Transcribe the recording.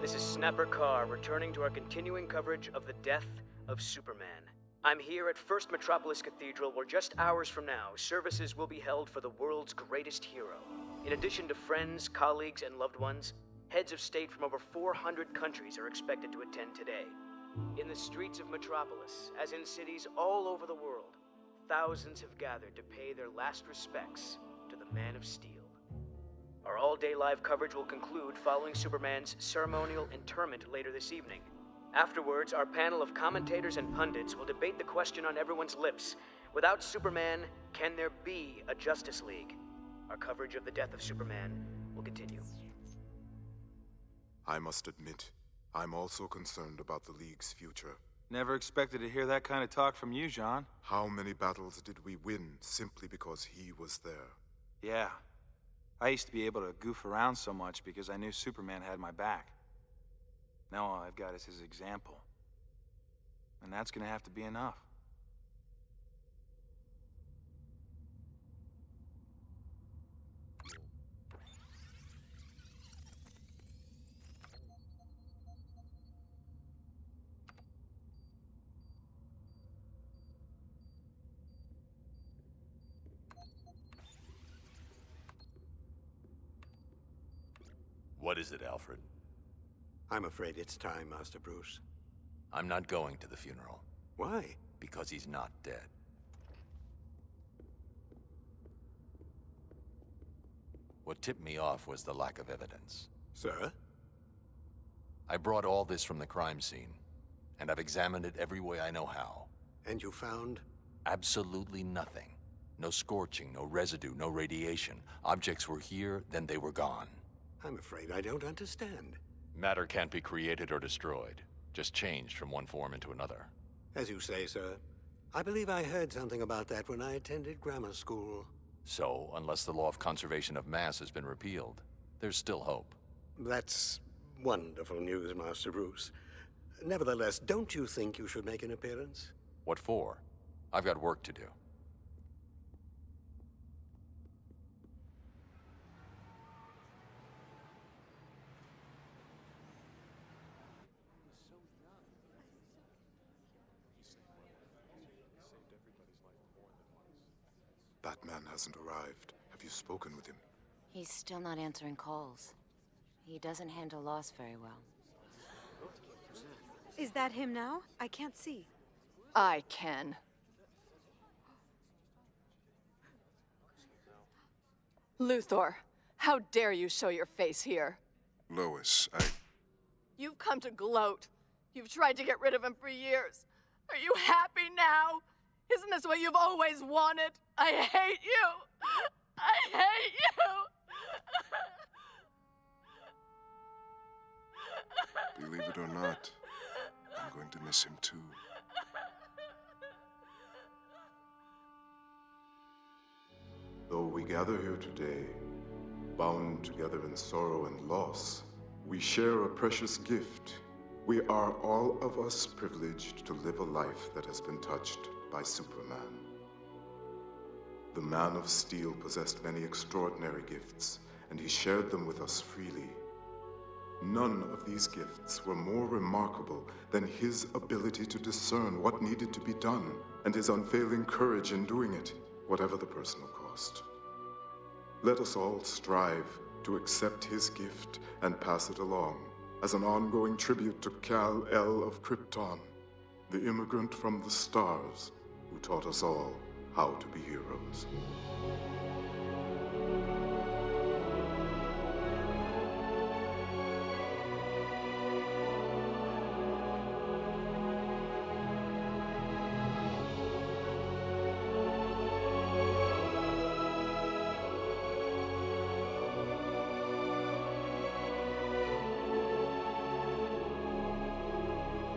This is Snapper Carr, returning to our continuing coverage of the death of Superman. I'm here at First Metropolis Cathedral, where just hours from now, services will be held for the world's greatest hero. In addition to friends, colleagues, and loved ones, heads of state from over 400 countries are expected to attend today. In the streets of Metropolis, as in cities all over the world, thousands have gathered to pay their last respects to the Man of Steel. Our all-day live coverage will conclude following Superman's ceremonial interment later this evening. Afterwards, our panel of commentators and pundits will debate the question on everyone's lips. Without Superman, can there be a Justice League? Our coverage of the death of Superman will continue. I must admit, I'm also concerned about the League's future. Never expected to hear that kind of talk from you, John. How many battles did we win simply because he was there? Yeah. I used to be able to goof around so much because I knew Superman had my back. Now all I've got is his example. And that's gonna have to be enough. What is it, Alfred? I'm afraid it's time, Master Bruce. I'm not going to the funeral. Why? Because he's not dead. What tipped me off was the lack of evidence. Sir? I brought all this from the crime scene, and I've examined it every way I know how. And you found? Absolutely nothing. No scorching, no residue, no radiation. Objects were here, then they were gone. I'm afraid I don't understand. Matter can't be created or destroyed, just changed from one form into another. As you say, sir. I believe I heard something about that when I attended grammar school. So, unless the law of conservation of mass has been repealed, there's still hope. That's wonderful news, Master Bruce. Nevertheless, don't you think you should make an appearance? What for? I've got work to do. Batman hasn't arrived. Have you spoken with him? He's still not answering calls. He doesn't handle loss very well. Is that him now? I can't see. I can. Luthor, how dare you show your face here? Lois, You've come to gloat. You've tried to get rid of him for years. Are you happy now? Isn't this what you've always wanted? I hate you! I hate you! Believe it or not, I'm going to miss him too. Though we gather here today, bound together in sorrow and loss, we share a precious gift. We are all of us privileged to live a life that has been touched by Superman. The Man of Steel possessed many extraordinary gifts, and he shared them with us freely. None of these gifts were more remarkable than his ability to discern what needed to be done, and his unfailing courage in doing it, whatever the personal cost. Let us all strive to accept his gift and pass it along as an ongoing tribute to Kal-El of Krypton, the immigrant from the stars who taught us all how to be heroes.